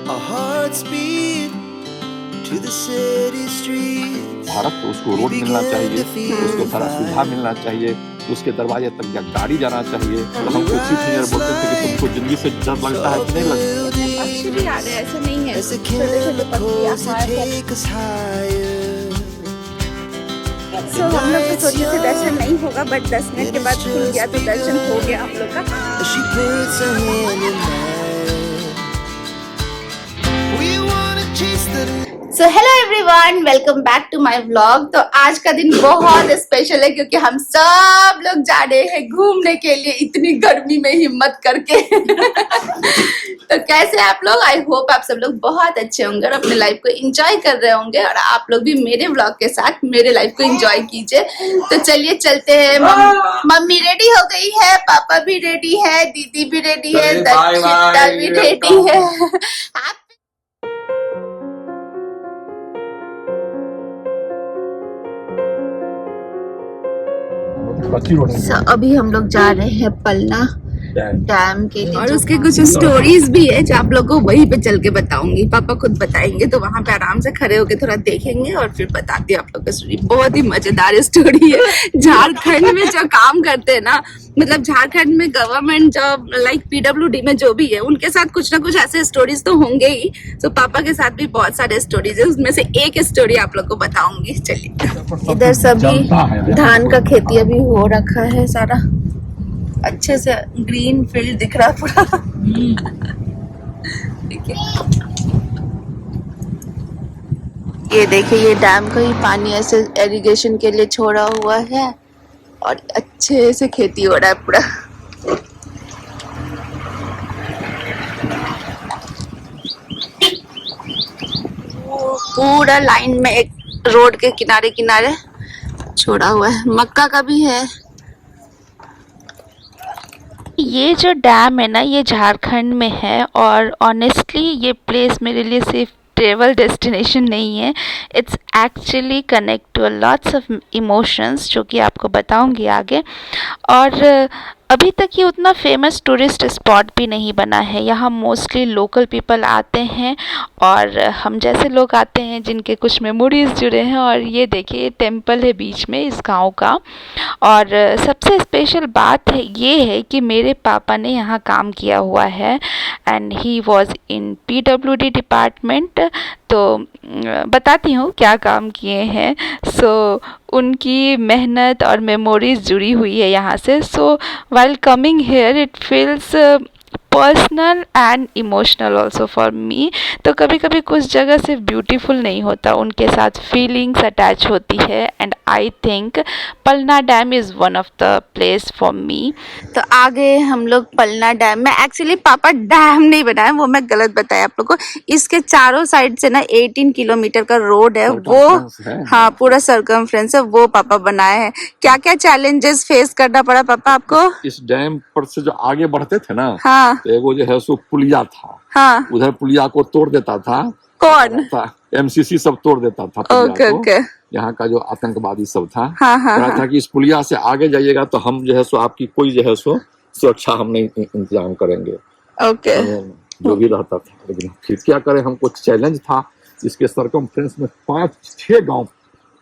Our hearts beat to the city streets. Bharat को उसको road मिलना चाहिए, उसको सारा सुविधा मिलना चाहिए, उसके दरवाजे तक गाड़ी जाना चाहिए। तो हमको चीफ इंजीनियर बोलते थे कि तुमको जिंदगी से डर लगता है कि नहीं लगता? पक्षी भी आ रहे हैं, ऐसे नहीं है, छोटे-छोटे पक्षी So, हम लोग को सोचे थे दर्शन नहीं होगा, बट 10 मिनट के बाद खुल गया तो दर्शन हो गया हम लोग का। She puts her hand in mine. We wanna chase the so hello everyone, welcome back to my vlog. तो आज का दिन बहुत स्पेशल है क्योंकि हम सब लोग जा रहे हैं घूमने के लिए इतनी गर्मी में हिम्मत करके। तो कैसे आप लोग? आई होप आप सब लोग बहुत अच्छे होंगे और अपने लाइफ को एंजॉय कर रहे होंगे, और आप लोग भी मेरे व्लॉग के साथ मेरे लाइफ को एंजॉय कीजिए। तो चलिए चलते हैं। मम्मी रेडी हो गई है, पापा भी रेडी है, दीदी भी रेडी है, दक्षिता भी रेडी है। आप अभी हम लोग जा रहे हैं पलना डैम के लिए, और उसके कुछ स्टोरीज भी है जो आप लोग को वहीं पे चल के बताऊंगी। पापा खुद बताएंगे, तो वहां पे आराम से खड़े होके थोड़ा देखेंगे और फिर बताती हूँ आप लोग को स्टोरी। बहुत ही मजेदार स्टोरी है। झारखंड में जो काम करते हैं ना, मतलब झारखंड में गवर्नमेंट जॉब लाइक PWD में जो भी है, उनके साथ कुछ ना कुछ ऐसे स्टोरीज तो होंगे ही। तो पापा के साथ भी बहुत सारे स्टोरीज है, उसमें से एक स्टोरी आप लोग को बताऊंगी। चलिए, इधर सभी धान का खेती अभी हो रखा है, सारा अच्छे से ग्रीन फील्ड दिख रहा है पूरा। ये देखिए, ये डैम का ही पानी ऐसे इरिगेशन के लिए छोड़ा हुआ है और अच्छे से खेती हो रहा है पूरा। पूरा लाइन में एक रोड के किनारे किनारे छोड़ा हुआ है। मक्का का भी है। ये जो डैम है ना, ये झारखंड में है, और ऑनेस्टली ये प्लेस मेरे लिए सिर्फ ट्रेवल डेस्टिनेशन नहीं है। It's actually connect to lots of emotions, जो कि आपको बताऊंगी आगे। और अभी तक ये उतना फेमस टूरिस्ट स्पॉट भी नहीं बना है। यहाँ मोस्टली लोकल पीपल आते हैं और हम जैसे लोग आते हैं जिनके कुछ मेमोरीज जुड़े हैं। और ये देखिए, ये टेम्पल है बीच में इस गांव का। और सबसे स्पेशल बात है ये है कि मेरे पापा ने यहाँ काम किया हुआ है, and he was in PWD department. तो बताती हूँ क्या काम किए हैं। सो उनकी मेहनत और मेमोरीज जुड़ी हुई है यहाँ से। सो while coming here it feels personal and emotional also for me. तो कभी कभी कुछ जगह सिर्फ ब्यूटीफुल नहीं होता, उनके साथ फीलिंग्स अटैच होती है। एंड आई थिंक पलना dam is one of the place for me. तो आगे हम लोग पलना डैम में, एक्चुअली पापा डैम नहीं बनाया, वो मैं गलत बताया आप लोग को। इसके चारों साइड से ना 18 किलोमीटर का रोड है, वो हाँ पूरा सर्कमफ्रेंस है, वो पापा बनाए हैं। क्या क्या चैलेंजेस फेस करना पड़ा पापा आपको? इस डैम पर से जो आगे बढ़ते थे ना, हाँ एगो जो है सो पुलिया था। हाँ, उधर पुलिया को तोड़ देता था। कौन था? MCC सब तोड़ देता था ओके पुलिया ओके। को। यहाँ का जो आतंकवादी सब था, हाँ हाँ कहा हाँ। था कि इस पुलिया से आगे जाइएगा तो हम जो है सो आपकी कोई जो है सो सुरक्षा हम नहीं इंतजाम करेंगे। ओके, जो भी रहता था, लेकिन फिर क्या करें, हमको चैलेंज था। इसके सरकमफ्रेंस में 5-6 गांव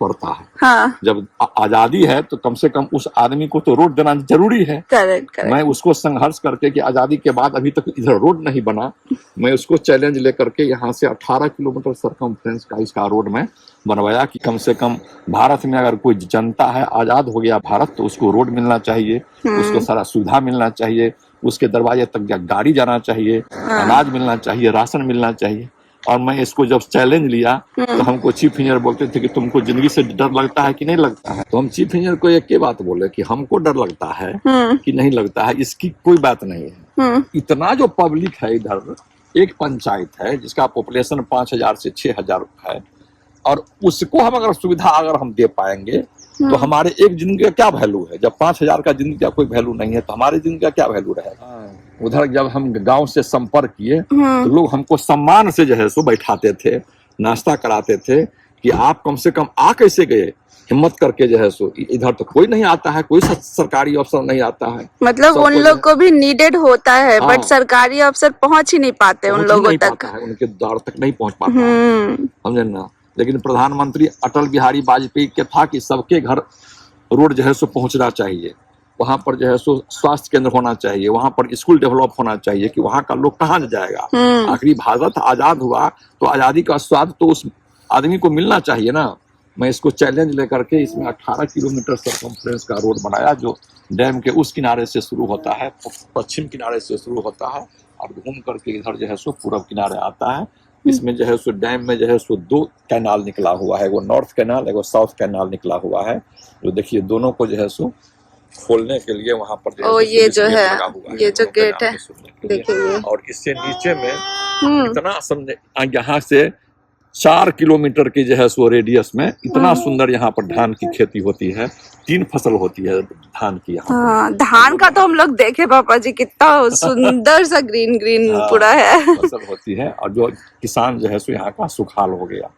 पड़ता है। हाँ जब आजादी है तो कम से कम उस आदमी को तो रोड देना जरूरी है। Correct correct. मैं उसको संघर्ष करके कि आजादी के बाद अभी तक इधर रोड नहीं बना, मैं उसको चैलेंज लेकर के यहाँ से 18 किलोमीटर सरकमफ्रेंस का इसका रोड में बनवाया कि कम से कम भारत में अगर कोई जनता है, आजाद हो गया भारत, तो उसको रोड मिलना चाहिए, उसको सारा सुविधा मिलना चाहिए, उसके दरवाजे तक गाड़ी जाना चाहिए, अनाज मिलना चाहिए, राशन मिलना चाहिए। और मैं इसको जब चैलेंज लिया तो हमको चीफ इंजीनियर बोलते थे कि तुमको जिंदगी से डर लगता है कि नहीं लगता है? तो हम चीफ इंजीनियर को एक ही बात बोले कि हमको डर लगता है कि नहीं लगता है, इसकी कोई बात नहीं है। इतना जो पब्लिक है इधर, एक पंचायत है जिसका पॉपुलेशन 5000 से 6000 है, और उसको हम अगर सुविधा अगर हम दे पाएंगे तो हमारे एक जिंदगी का क्या वैल्यू है? जब 5000 का जिंदगी का कोई वैल्यू नहीं है तो हमारी जिंदगी का क्या वैल्यू रहेगा? उधर जब हम गांव से संपर्क किए तो लोग हमको सम्मान से जो है सो बैठाते थे, नाश्ता कराते थे कि आप कम से कम आ कैसे गए, हिम्मत करके जो है सो इधर तो कोई नहीं आता है, कोई सरकारी अफसर नहीं आता है। मतलब उन लोग को भी नीडेड होता है, हाँ। बट सरकारी अफसर पहुंच ही नहीं पाते उन लोगों तक, उनके द्वार तक नहीं पहुंच पाता है, समझे ना। लेकिन प्रधानमंत्री अटल बिहारी वाजपेयी के था कि सबके घर रोड जो है सो पहुंचना चाहिए, वहां पर जो है सो स्वास्थ्य केंद्र होना चाहिए, वहां पर स्कूल डेवलप होना चाहिए, कि वहां का लोग कहाँ जाएगा। आखिरी भारत आजाद हुआ तो आजादी का स्वाद तो उस आदमी को मिलना चाहिए ना। मैं इसको चैलेंज लेकर के इसमें 18 किलोमीटर सर्कमफ्रेंस का रोड बनाया, जो डैम के उस किनारे से शुरू होता है, पश्चिम किनारे से शुरू होता है और घूम करके इधर जो है सो पूर्व किनारे आता है। इसमें जो है सो डैम में जो है सो 2 कैनाल निकला हुआ है, वो नॉर्थ कैनाल, एगो साउथ कैनाल निकला हुआ है, जो देखिए दोनों को जो है सो खोलने के लिए वहां पर जो है ये जो है, ये जो गेट है देखिए, और इससे नीचे में इतना समझे यहाँ से 4 किलोमीटर की जो है सो रेडियस में इतना सुंदर यहाँ पर धान की खेती होती है, 3 फसल होती है धान की यहाँ। हाँ, धान का तो हम लोग देखे पापा जी, कितना सुंदर सा ग्रीन ग्रीन पूरा है फसल होती है, और जो किसान जो है सो यहाँ का सुखाल हो गया,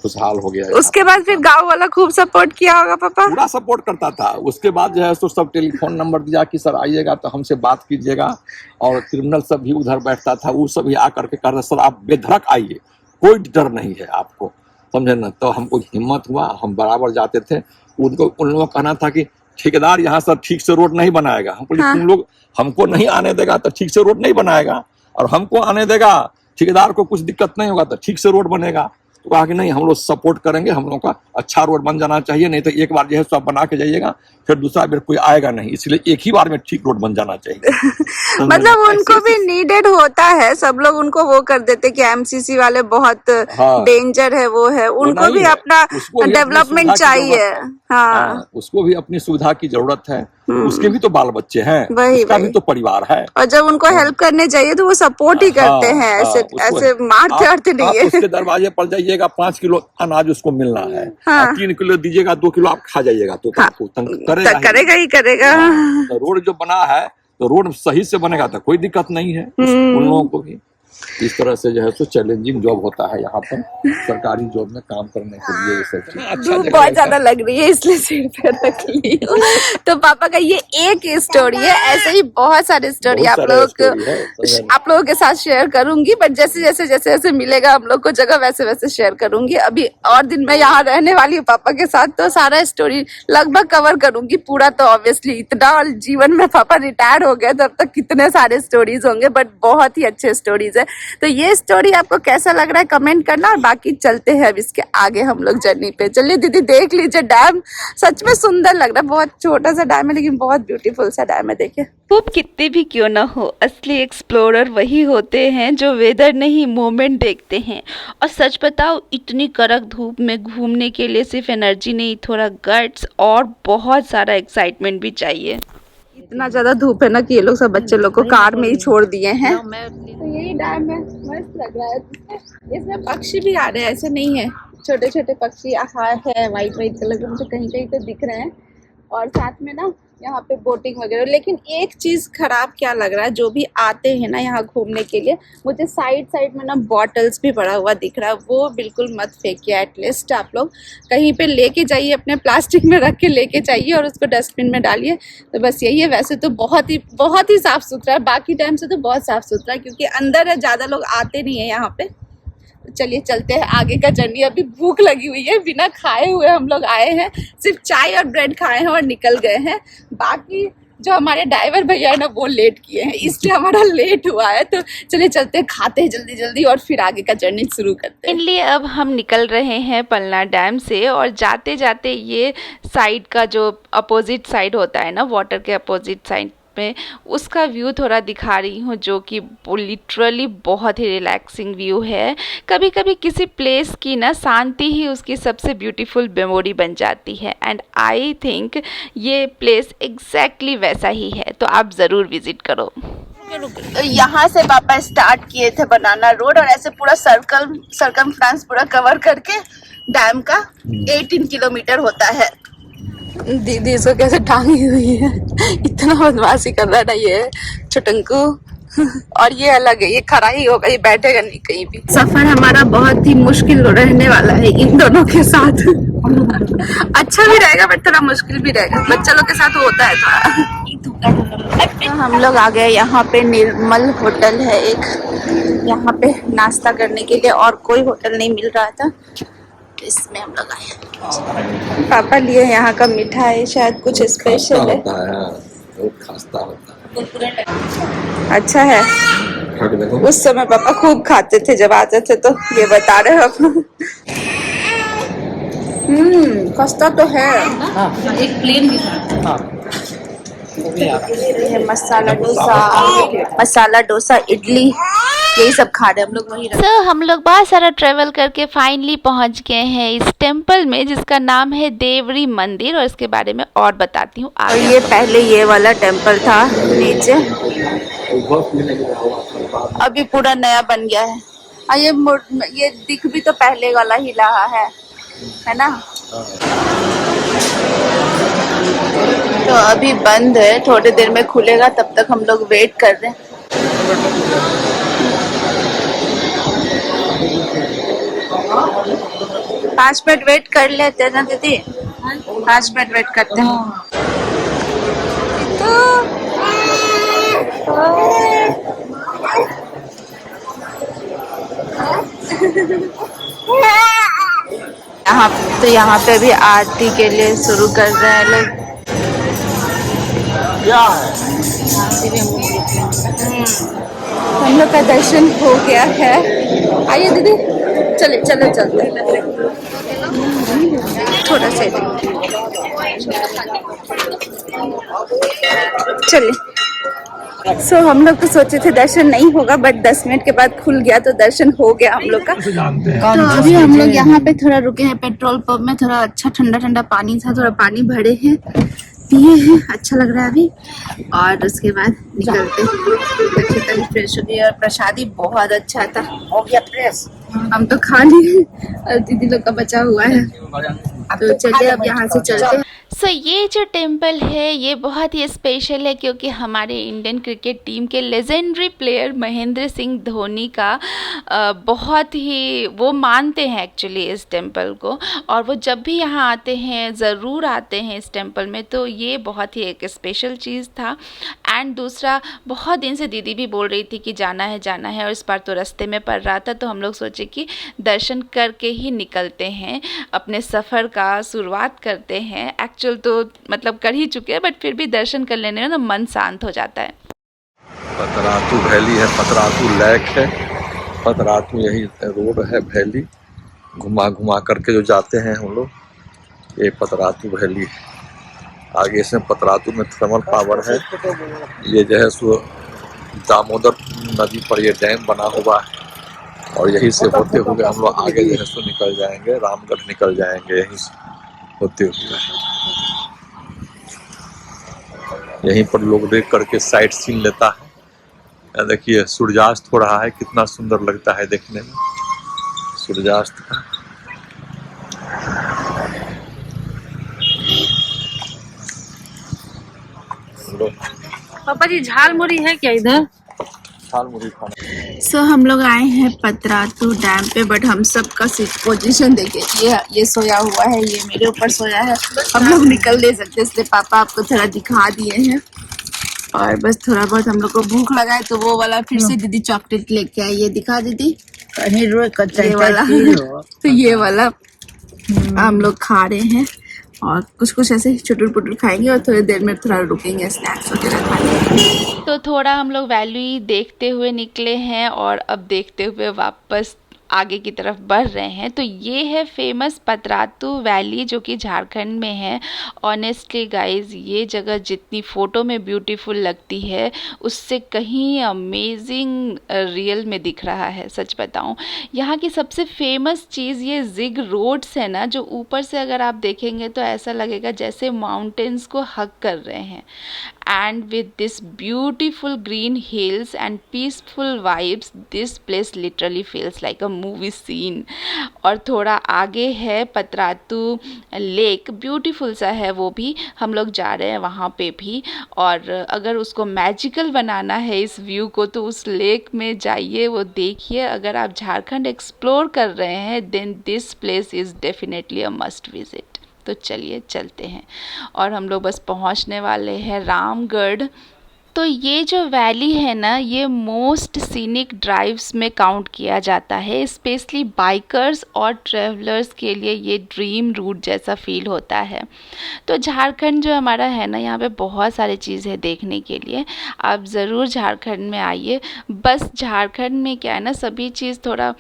खुशहाल हो गया। उसके बाद फिर गांव वाला खूब सपोर्ट किया होगा पापा? पूरा सपोर्ट करता था। उसके बाद जो है सो सब टेलीफोन नंबर दिया कि सर आइएगा तो हमसे बात कीजिएगा, और क्रिमिनल सब भी उधर बैठता था, वो सब भी आकर के कहता सर आप बेधड़क आइए, कोई डर नहीं है आपको, समझे ना। तो हमको हिम्मत हुआ, हम बराबर जाते थे। उनको उन लोगों का कहना था कि ठेकेदार यहाँ से ठीक से रोड नहीं बनाएगा। हम बोले तुम लोग हमको नहीं आने देगा तो ठीक से रोड नहीं बनाएगा, और हमको आने देगा, ठेकेदार को कुछ दिक्कत नहीं होगा तो ठीक से रोड बनेगा। तो कहा कि नहीं, हम लोग सपोर्ट करेंगे, हम लोग का अच्छा रोड बन जाना चाहिए, नहीं तो एक बार जो है सब बना के जाइएगा, फिर दूसरा बार कोई आएगा नहीं, इसलिए एक ही बार में ठीक रोड बन जाना चाहिए। मतलब उनको भी नीडेड होता है, सब लोग उनको वो कर देते कि एमसीसी वाले बहुत डेंजर है, वो है, उनको भी अपना डेवलपमेंट चाहिए। हाँ, उसको भी अपनी सुविधा की जरूरत है, उसके भी तो बाल बच्चे हैं, उसका भी तो परिवार है, और जब उनको हेल्प करने चाहिए तो वो सपोर्ट ही करते हैं, ऐसे मारते नहीं है। उसके दरवाजे पर जाइएगा, 5 किलो अनाज उसको मिलना है, 3 किलो दीजिएगा, 2 किलो आप खा जाइएगा, तो करेगा ही करेगा। तो रोड जो बना है तो रोड सही से बनेगा तो कोई दिक्कत नहीं है उन लोगों को भी। इस तरह से जो है सो चैलेंजिंग जॉब होता है यहाँ पर सरकारी जॉब में काम करने के लिए। ये सब धूप बहुत ज्यादा लग रही है इसलिए सिर पे रख ली। तो पापा का ये एक स्टोरी है, ऐसे ही बहुत सारे स्टोरी आप लोगों के साथ शेयर करूंगी, बट जैसे जैसे मिलेगा हम लोग को जगह वैसे वैसे शेयर करूंगी। अभी और दिन मैं यहाँ रहने वाली हूँ पापा के साथ, तो सारा स्टोरी लगभग कवर करूंगी, पूरा तो ऑब्वियसली इतना जीवन में पापा रिटायर हो गए तब तक कितने सारे स्टोरीज होंगे, बट बहुत ही अच्छे स्टोरीज है। तो ये स्टोरी आपको कैसा लग रहा है कमेंट करना, और बाकी चलते हैं अब इसके आगे हम लोग जर्नी पे। चलिए दीदी देख लीजिए, डैम सच में सुंदर लग रहा है, बहुत छोटा सा डैम है लेकिन बहुत ब्यूटीफुल सा डैम है। देखिए धूप कितने भी क्यों ना हो, असली एक्सप्लोरर वही होते हैं जो वेदर नहीं मोमेंट देखते हैं। और सच बताओ, इतनी कड़क धूप में घूमने के लिए सिर्फ एनर्जी नहीं, थोड़ा गट्स और बहुत सारा एक्साइटमेंट भी चाहिए। इतना ज्यादा धूप है ना कि ये लोग सब बच्चे लोग को कार में ही छोड़ दिए हैं। तो यही डैम है, मस्त लग रहा है। इसमें पक्षी भी आ रहे हैं, ऐसे नहीं है, छोटे छोटे पक्षी है वाइट कलर के, मुझे कहीं कहीं तो दिख रहे हैं। और साथ में ना यहाँ पे बोटिंग वगैरह। लेकिन एक चीज़ खराब क्या लग रहा है, जो भी आते हैं ना यहाँ घूमने के लिए, मुझे साइड में ना बॉटल्स भी पड़ा हुआ दिख रहा है, वो बिल्कुल मत फेंकिए। एटलीस्ट आप लोग कहीं पे लेके जाइए, अपने प्लास्टिक में रख के लेके जाइए और उसको डस्टबिन में डालिए। तो बस यही है। वैसे तो बहुत ही साफ़ सुथरा है, बाकी टाइम से तो बहुत साफ़ सुथरा है, क्योंकि अंदर है, ज़्यादा लोग आते नहीं है यहाँ पे। चलिए चलते हैं आगे का जर्नी। अभी भूख लगी हुई है, बिना खाए हुए हम लोग आए हैं, सिर्फ चाय और ब्रेड खाए हैं और निकल गए हैं। बाकी जो हमारे ड्राइवर भैया है ना, वो लेट किए हैं, इसलिए हमारा लेट हुआ है। तो चलिए चलते हैं, खाते हैं जल्दी जल्दी और फिर आगे का जर्नी शुरू करते हैं। इसलिए अब हम निकल रहे हैं पलना डैम से, और जाते जाते ये साइड का जो अपोजिट साइड होता है ना, वाटर के अपोजिट साइड में, उसका व्यू थोड़ा दिखा रही हूँ, जो कि लिटरली बहुत ही रिलैक्सिंग व्यू है। कभी कभी किसी प्लेस की ना शांति ही उसकी सबसे ब्यूटीफुल मेमोरी बन जाती है, एंड आई थिंक ये प्लेस एग्जैक्टली वैसा ही है, तो आप ज़रूर विजिट करो। यहाँ से पापा स्टार्ट किए थे बनाना रोड, और ऐसे पूरा सर्कमफ्रेंस पूरा कवर करके डैम का 18 किलोमीटर होता है। दीदी इसको कैसे टांगी हुई है, इतना बदमाशी कर रहा है ना ये छोटंकू। और ये अलग है, ये खड़ा ही होगा, ये बैठेगा नहीं कहीं भी। सफर हमारा बहुत ही मुश्किल रहने वाला है इन दोनों के साथ। अच्छा भी रहेगा बट थोड़ा मुश्किल भी रहेगा, बच्चा लोग के साथ होता है थोड़ा। तो हम लोग आ गए यहाँ पे, निर्मल होटल है एक, यहाँ पे नाश्ता करने के लिए, और कोई होटल नहीं मिल रहा था, इसमें हम लोग आए। पापा लिए यहाँ का मिठाई, शायद कुछ स्पेशल है। बहुत खास्ता होता है। अच्छा है। उस समय पापा खूब खाते थे जब आते थे, तो ये बता रहे हो आप। खस्ता तो है। एक प्लेन भी था। ये मसाला डोसा, इडली, यही सब खा रहे हम लोग वही। सो हम लोग बहुत सारा ट्रेवल करके फाइनली पहुंच गए हैं इस टेम्पल में जिसका नाम है देवरी मंदिर, और इसके बारे में और बताती हूँ और आगे। ये पहले ये वाला टेम्पल था नीचे, अभी पूरा नया बन गया है। ये दिख भी तो पहले वाला ही रहा है ना। तो अभी बंद है, थोड़ी देर में खुलेगा, तब तक हम लोग वेट कर रहे हैं। पाँच मिनट वेट कर लेते हैं ना दीदी, 5 मिनट वेट करते हैं। यहाँ पे भी आरती के लिए शुरू कर रहे हैं लोग। हम लोग का दर्शन हो गया है। आइए दीदी, चलते थोड़ा सा चलिए। सो हम लोग तो सोचे थे दर्शन नहीं होगा, बट 10 मिनट के बाद खुल गया तो दर्शन हो गया हम लोग का। तो अभी हम लोग यहाँ पे थोड़ा रुके हैं पेट्रोल पंप में, थोड़ा अच्छा ठंडा पानी था, थोड़ा पानी भरे हैं, पिए हैं, अच्छा लग रहा है अभी। और उसके बाद निकलते हैं, फ्रेश हो गए। और प्रसादी बहुत अच्छा था, हो गया फ्रेश, हम तो खा लिए और दीदी लोग का बचा हुआ है। तो चलिए अब यहाँ से चलते हैं। सो ये जो टेम्पल है ये बहुत ही स्पेशल है क्योंकि हमारे इंडियन क्रिकेट टीम के लेजेंडरी प्लेयर महेंद्र सिंह धोनी का बहुत ही वो मानते हैं एक्चुअली इस टेम्पल को, और वो जब भी यहाँ आते हैं ज़रूर आते हैं इस टेम्पल में, तो ये बहुत ही एक स्पेशल चीज़ था। एंड दूसरा, बहुत दिन से दीदी भी बोल रही थी कि जाना है, और इस बार तो रास्ते में पड़ रहा था, तो हम लोग सोचे कि दर्शन करके ही निकलते हैं, अपने सफ़र का शुरुआत करते हैं। एक्चुअल तो मतलब कर ही चुके हैं, बट फिर भी दर्शन कर लेने में ना मन शांत हो जाता है। पतरातू वैली है, पतरातू लेक है, पतरातू यही रोड है, वैली घुमा करके जो जाते हैं हम लोग, ये पतरातू वैली है। आगे से पतरातू में थर्मल पावर है, ये जो है सो दामोदर नदी पर ये डैम बना हुआ है, और यहीं से होते हुए हम लोग आगे जो है सो निकल जाएंगे, रामगढ़ निकल जाएंगे, यहीं से होते हुए। यहीं पर लोग देख करके साइट सीन लेता है। देखिए सूर्यास्त हो रहा है, कितना सुंदर लगता है देखने में सूर्यास्त का। पापा जी झाल मुड़ी है क्या इधर? सो हम लोग आए हैं पतरातू डैम पे, बट हम सब का सीट पोजीशन देखिए, ये सोया हुआ है, ये मेरे ऊपर सोया है, हम लोग निकल नहीं सकते, इसलिए पापा आपको थोड़ा दिखा दिए हैं। और बस थोड़ा बहुत हम लोग को भूख लगा है, तो वो वाला फिर से दीदी चॉकलेट लेके आई, ये दिखा दीदी, ये वाला तो ये वाला हम लोग खा रहे हैं, और कुछ ऐसे चुटुर पुटुर खाएंगे, और थोड़ी देर में थोड़ा रुकेंगे स्नैक्स वगैरह खाने। तो थोड़ा हम लोग वैली देखते हुए निकले हैं, और अब देखते हुए वापस आगे की तरफ बढ़ रहे हैं। तो ये है फेमस पतरातू वैली जो कि झारखंड में है। ऑनेस्टली गाइज, ये जगह जितनी फ़ोटो में ब्यूटीफुल लगती है उससे कहीं अमेजिंग रियल में दिख रहा है। सच बताऊं, यहाँ की सबसे फेमस चीज़ ये जिग रोड्स है ना, जो ऊपर से अगर आप देखेंगे तो ऐसा लगेगा जैसे माउंटेन्स को हग कर रहे हैं। and with this beautiful green hills and peaceful vibes, this place literally feels like a movie scene. और थोड़ा आगे है पतरातू लेक, ब्यूटीफुल सा है वो भी, हम लोग जा रहे हैं वहाँ पे भी। और अगर उसको मैजिकल बनाना है इस व्यू को तो उस लेक में जाइए, वो देखिए। अगर आप झारखंड एक्सप्लोर कर रहे हैं then this place is definitely a must visit. तो चलिए चलते हैं, और हम लोग बस पहुंचने वाले हैं रामगढ़। तो ये जो वैली है ना, ये मोस्ट सीनिक ड्राइव्स में काउंट किया जाता है, स्पेशली बाइकर्स और ट्रैवलर्स के लिए ये ड्रीम रूट जैसा फील होता है। तो झारखंड जो हमारा है ना, यहाँ पे बहुत सारी चीज़ है देखने के लिए, आप ज़रूर झारखंड में आइए। बस झारखंड में क्या है ना, सभी चीज़ थोड़ा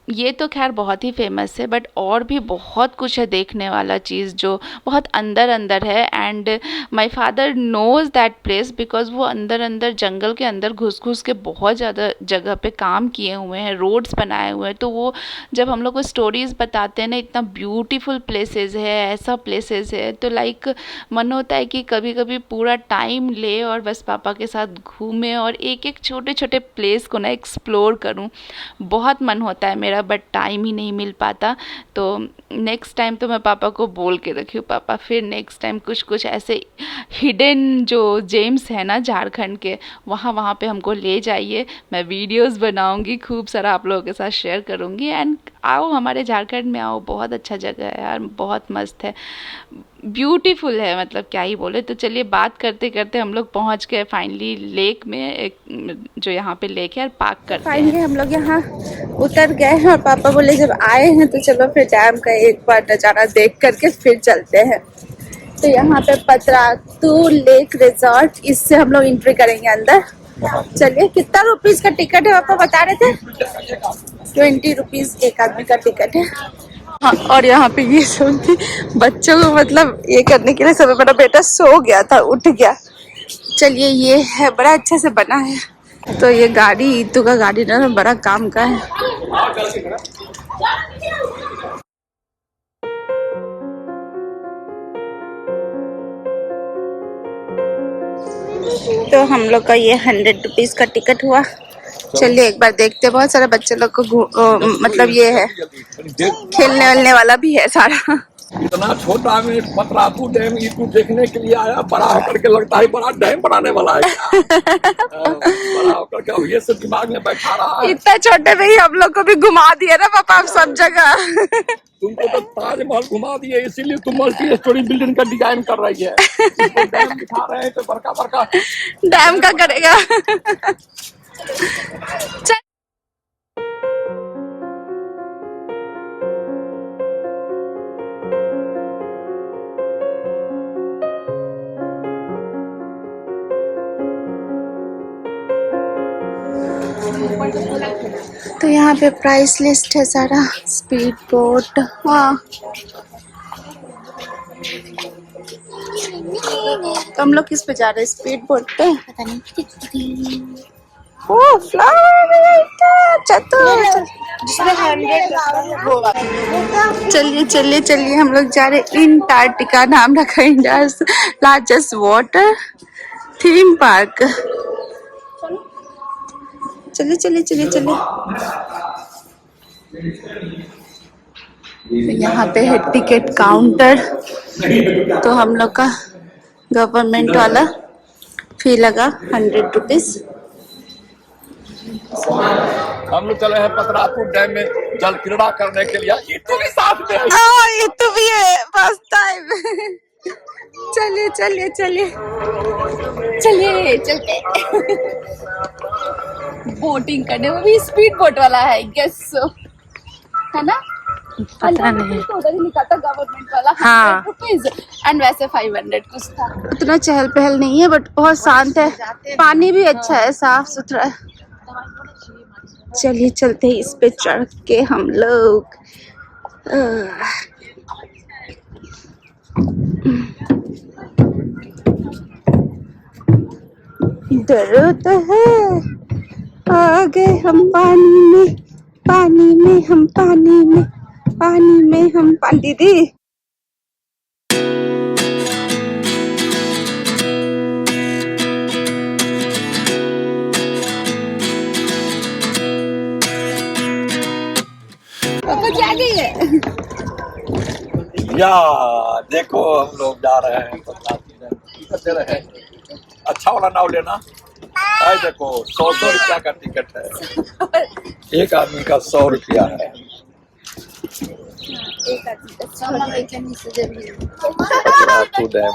ये तो खैर बहुत ही फेमस है, बट और भी बहुत कुछ है देखने वाला चीज़ जो बहुत अंदर अंदर है। And my father knows that place because वो अंदर अंदर जंगल के अंदर घुस घुस के बहुत ज़्यादा जगह पे काम किए हुए हैं, रोड्स बनाए हुए हैं। तो वो जब हम लोग को स्टोरीज़ बताते हैं ना, इतना ब्यूटीफुल प्लेसेस है, ऐसा प्लेसेस है, तो लाइक मन होता है कि कभी कभी पूरा टाइम ले और बस पापा के साथ घूमे और एक एक छोटे छोटे प्लेस को ना एक्सप्लोर करूं। बहुत मन होता है मेरा, बट टाइम ही नहीं मिल पाता। तो नेक्स्ट टाइम तो मैं पापा को बोल के रखी हूँ, पापा फिर नेक्स्ट टाइम कुछ कुछ ऐसे हिडन जो जेम्स है ना झारखंड के, वहाँ पे हमको ले जाइए। मैं वीडियोस बनाऊंगी, खूब सारा आप लोगों के साथ शेयर करूंगी। एंड आओ हमारे झारखंड में आओ, बहुत अच्छा जगह है यार, बहुत मस्त है, ब्यूटीफुल है, मतलब क्या ही बोले। तो चलिए बात करते करते हम लोग पहुंच गए फाइनली लेक में, एक जो यहाँ पे लेक है, और पार्क करते हैं। फाइनली हम लोग यहाँ उतर गए हैं, और पापा बोले जब आए हैं तो चलो फिर डैम का एक बार नज़ारा देख करके फिर चलते हैं। तो यहाँ पे पतरातू लेक रिजॉर्ट, इससे हम लोग एंट्री करेंगे अंदर। चलिए, कितना रुपीस का टिकट है पापा बता रहे थे? 20 रुपीज एक आदमी का टिकट है। हाँ, और यहाँ पे ये सब थी बच्चों को मतलब ये करने के लिए, सब मेरा बेटा सो गया था, उठ गया। चलिए, ये है बड़ा अच्छे से बना है। तो ये गाड़ी ईतू का गाड़ी ना बड़ा काम का है। तो हम लोग का ये 100 रुपीज का टिकट हुआ। चलिए एक बार देखते हैं, बहुत सारे बच्चे लोग को मतलब ये है खेलने वेलने वाला भी है सारा। इतना छोटा में पतरातू डैम ईतू देखने के लिए आया, बड़ा होकर के लगता है बड़ा डैम बनाने वाला है क्या? बड़ा होकर के ये सब दिमाग में बैठा रहा है। इतना छोटे में ही हम लोग को भी घुमा दिया ना पापा सब जगह। तुमको तो ताजमहल घुमा दिए, इसीलिए तुम मल्टी स्टोरी बिल्डिंग का डिजाइन कर रही है। डैम दिखा रहे हैं तो बड़का बड़का डैम का करेगा। तो यहाँ पे प्राइस लिस्ट है सारा, स्पीड बोट। हाँ, तो हम लोग किस पे जा रहे हैं? स्पीड बोट पे। पता नहीं। ओह, फ्लाइट चलिए चलिए चलिए, हम लोग जा रहे हैं अंटार्कटिका, नाम रखा है India's largest water theme park. चलिए चलिए चलिए चलिए। यहाँ पे है टिकट काउंटर, तो हम लोग का गवर्नमेंट वाला फी लगा 100 रुपीज। हम लोग चले हैं पतरातू डैम में जल क्रीड़ा करने के लिए। ईतू भी साथ में है। ईतू भी है फर्स्ट टाइम। चलिए चलिए चलिए चलिए चलते। बोटिंग करने, वो भी स्पीड बोट वाला है, गेस है ना? पता नहीं, लिखा था गवर्नमेंट वाला 100 रुपीज एंड वैसे 500 कुछ था। उतना चहल पहल नहीं है, बट बहुत शांत है, पानी भी अच्छा है, साफ सुथरा है। चलिए चलते हैं इस पे चढ़ के हम लोग। डर तो है, आ गए हम पानी में, पानी में हम, पानी में, पानी में हम। दीदी पापा क्या गई है? या देखो हम लोग जा रहे हैं तो टिकट दे रहे हैं। अच्छा वाला नाव लेना। आई देखो 100 रुपया का टिकट है, एक आदमी का 100 रुपया है। तो डैम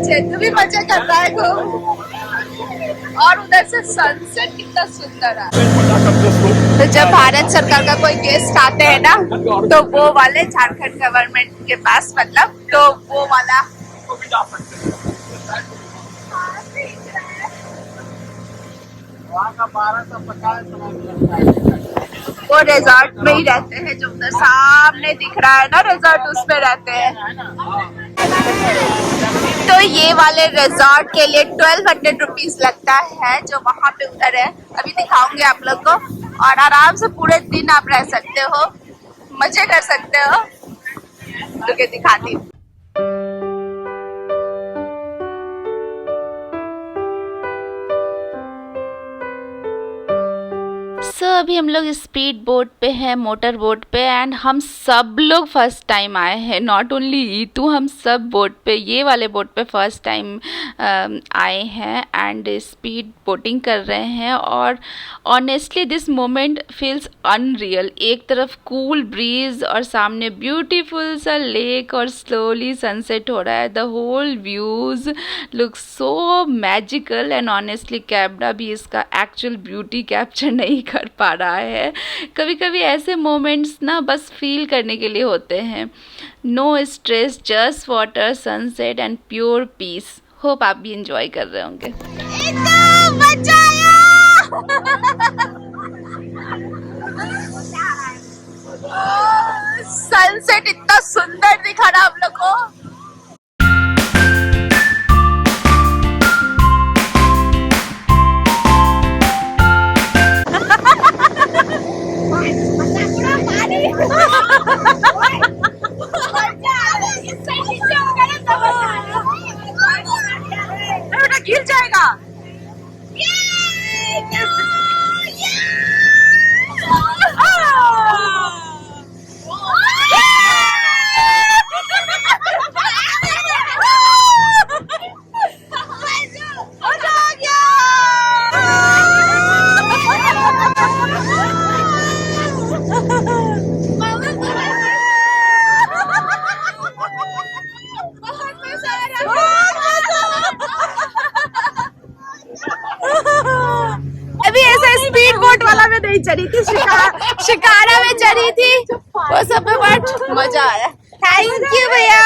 चेतू भी मजा कर रहा है खूब। और उधर से सनसेट कितना सुंदर है। तो जब भारत सरकार का कोई गेस्ट आते हैं ना, तो वो वाले झारखंड गवर्नमेंट के पास, मतलब तो वो वाला वो रिजॉर्ट में ही रहते हैं, जो उधर सामने दिख रहा है ना रिजॉर्ट, उसमें रहते हैं। तो ये वाले रिजॉर्ट के लिए 1200 रुपीज लगता है, जो वहाँ पे उधर है। अभी दिखाऊंगी आप लोग को, और आराम से पूरे दिन आप रह सकते हो, मजे कर सकते हो। तो दिखाती हूँ। अभी हम लोग स्पीड बोट पे हैं, मोटर बोट पे, एंड हम सब लोग फर्स्ट टाइम आए हैं, नॉट ओनली ईतू, हम सब बोट पे, ये वाले बोट पे फर्स्ट टाइम आए हैं एंड स्पीड बोटिंग कर रहे हैं। और honestly this moment feels unreal. एक तरफ कूल ब्रीज और सामने ब्यूटीफुल सा लेक और स्लोली सनसेट हो रहा है। The whole views look so magical and honestly camera भी इसका एक्चुअल ब्यूटी कैप्चर नहीं कर पा रहा है। कभी कभी ऐसे मोमेंट्स ना बस फील करने के लिए होते हैं। No stress, just water, sunset and pure peace. Hope आप भी एंजॉय कर रहे होंगे। सनसेट इतना सुंदर दिखा रहा आप लोग को। गिर जाएगा। नहीं चढ़ी थी, शिकारा में चढ़ी थी, वो सब में बट मजा आया। थैंक यू भैया।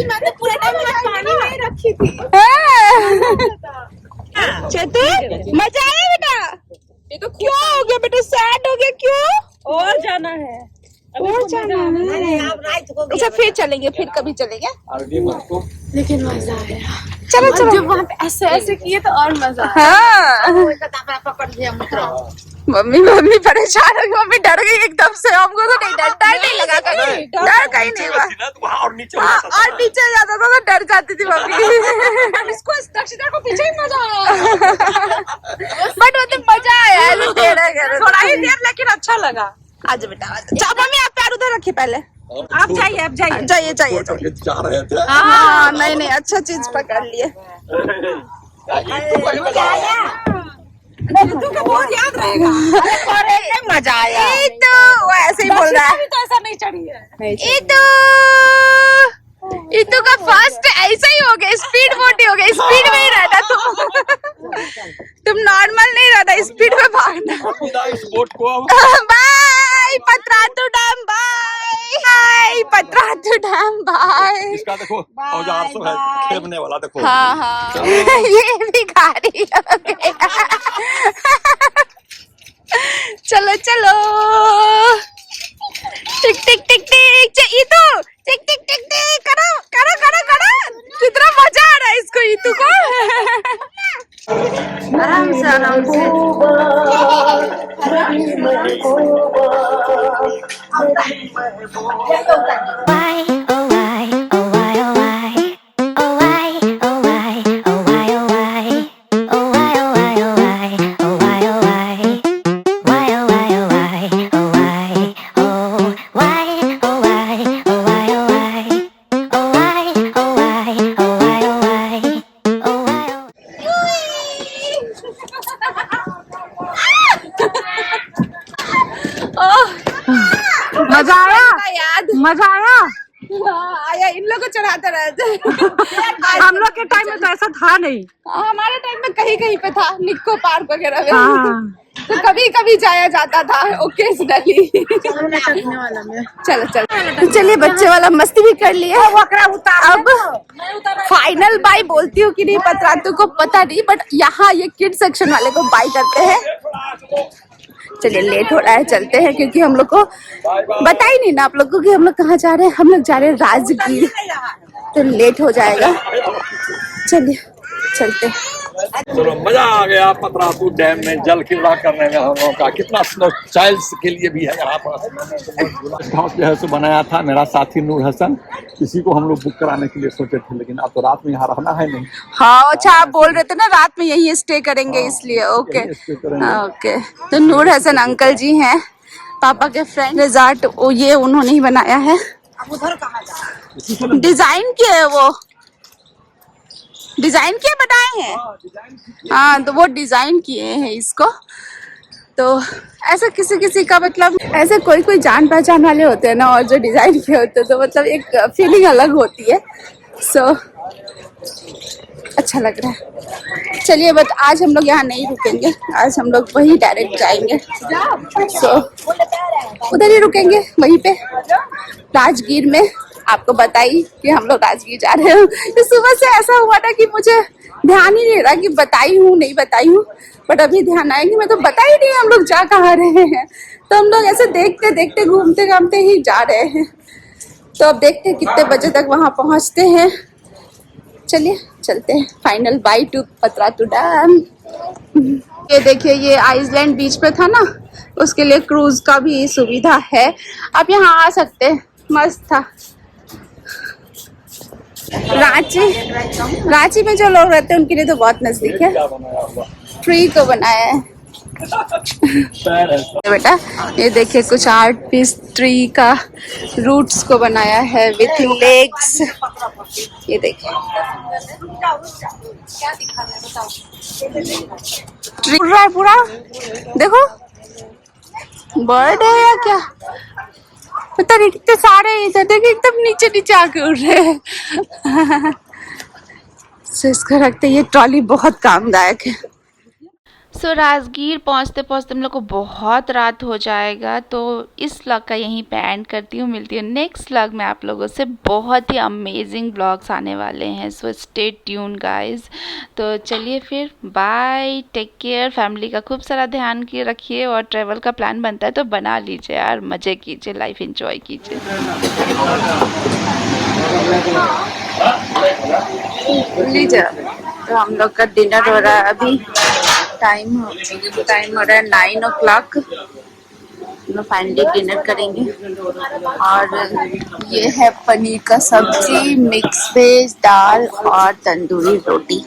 मैं तो पूरे टाइम पानी में ही रखी थी। चतु मजा आया बेटा? ये तो क्यों हो गया बेटा, सैड हो गया क्यों? और जाना है, और जाना है। अच्छा फिर चलेंगे, फिर कभी चलेंगे, लेकिन मजा आया। चलो चलो, जब वहाँ पे ऐसे ऐसे किए तो और मजा। हाँ पकड़ दिया मम्मी, मम्मी परेशान हो गई, मम्मी डर गई एकदम से। हमको तो नहीं डर नहीं लगा, डर कहीं नहीं हुआ। और नीचे जाता था तो डर जाती थी मम्मी। इसको दक्षिणा को पीछे ही मजा आया। बट वो तो मजा आया, थोड़ा ही देर, लेकिन अच्छा लगा। आज बेटा मम्मी आप पैर उधर रखिए पहले, आप जाइए, आप जाइए, जाइए। हाँ नहीं नहीं, अच्छा चीज पकड़ लिए। तो बहुत याद रहेगा। मजा आया। तो वो ऐसे ही बोल रहा है, तो ऐसा नहीं चढ़ी है। इतू का फर्स्ट ऐसा ही हो गया, स्पीड मोटी हो गई, स्पीड में ही रहना तुम नॉर्मल नहीं रहना, स्पीड में भागना। इस बोट को bye Patratu dam, bye Patratu dam, bye. इसका देखो औजार तो है खेपने वाला, देखो। हाँ हाँ ये भी गाड़ी हो गया। चलो चलो, टिक टिक टिक टिक, इतू टिक टिक टिक टिक, करो करो करो करो। कितना मजा आ रहा है इसको, इतू को। आराम से आराम से। मजा आया, याद मजा आया। आया, इन लोग को चढ़ाते रहते। हम लोग के टाइम में तो ऐसा था नहीं। हमारे टाइम में कहीं कहीं पे था, निक्को पार्क वगैरह में। हाँ। तो कभी कभी जाया जाता था ओकेजनली। चलो चलो, तो चलिए बच्चे वाला मस्ती भी कर लिए। अब फाइनल बाय बोलती हूँ कि नहीं पतरातू को पता नहीं, बट यहाँ ये किड सेक्शन वाले को बाय करते हैं। चलिए लेट हो रहा है, चलते हैं, क्योंकि हम लोग को बता ही नहीं ना आप लोग को कि हम लोग कहाँ जा रहे हैं। हम लोग जा रहे हैं राजगीर, तो लेट हो जाएगा। चलिए चलते हैं। चलो मजा आ गया पतरातू डैम में जल क्रीड़ा करने में। हम लोगों का कितना स्नो चाइल्ड्स के लिए भी है यहाँ पर। हाउस जो है सो बनाया था मेरा साथी नूर हसन, इसी को हम लोग बुक कराने के लिए सोचे थे, लेकिन अब तो रात में यहाँ रहना है नहीं। हाँ अच्छा, आप बोल रहे थे ना रात में यहीं स्टे करेंगे, इसलिए ओके। हाँ ओके, तो नूर हसन अंकल जी हैं पापा के फ्रेंड। रिजॉर्ट ये उन्होंने ही बनाया है, डिजाइन किया है, वो डिजाइन किए बनाए हैं। हाँ तो वो डिजाइन किए हैं इसको। तो ऐसा किसी किसी का मतलब ऐसे कोई कोई जान पहचान वाले होते हैं ना, और जो डिजाइन किए होते हैं, तो मतलब एक फीलिंग अलग होती है। सो अच्छा लग रहा है। चलिए बट आज हम लोग यहाँ नहीं रुकेंगे, आज हम लोग वही डायरेक्ट जाएंगे। सो उधर ही रुकेंगे, वहीं पे राजगीर में। आपको बताई कि हम लोग राजगीर जा रहे हैं। तो सुबह से ऐसा हुआ ना कि मुझे ध्यान ही नहीं रहा कि बताई हूँ नहीं बताई हूँ, बट अभी ध्यान आया कि मैं तो बता ही नहीं हम लोग जा कहाँ रहे हैं। तो हम लोग ऐसे देखते देखते घूमते घामते ही जा रहे हैं। तो अब देखते हैं कितने बजे तक वहाँ पहुँचते हैं। चलिए चलते हैं। Final by two Patratu dam. ये देखिए, ये आइसलैंड बीच पे था ना, उसके लिए क्रूज का भी सुविधा है, आप यहाँ आ सकते हैं। मस्त था। रांची में जो लोग रहते हैं उनके लिए तो बहुत नजदीक है। ट्री को बनाया है बेटा, ये देखिए कुछ आर्ट पीस ट्री का रूट्स को बनाया है विथ लेग्स। ये देखिए पूरा पूरा देखो, बर्ड है या क्या पता नहीं। कितने सारे इधर देखिए एकदम नीचे नीचे आके उड़ रहे हैं। सो इसको रखते, ये ट्रॉली बहुत कामदायक है। सो राजगीर पहुँचते पहुँचते हम लोग को बहुत रात हो जाएगा, तो इस व्लॉग का यहीं पे एंड करती हूँ। मिलती हूँ नेक्स्ट व्लॉग में आप लोगों से। बहुत ही अमेजिंग व्लॉग्स आने वाले हैं, सो स्टे ट्यून गाइस। तो चलिए फिर बाय, टेक केयर, फैमिली का खूब सारा ध्यान रखिए, और ट्रैवल का प्लान बनता है तो बना लीजिए यार, मज़े कीजिए, लाइफ एंजॉय कीजिए। तो हम लोग का डिनर हो रहा है अभी। टाइम हो रहा है 9 o'clock। फाइनली डिनर करेंगे। और ये है पनीर का सब्जी, मिक्स वेज, दाल और तंदूरी रोटी।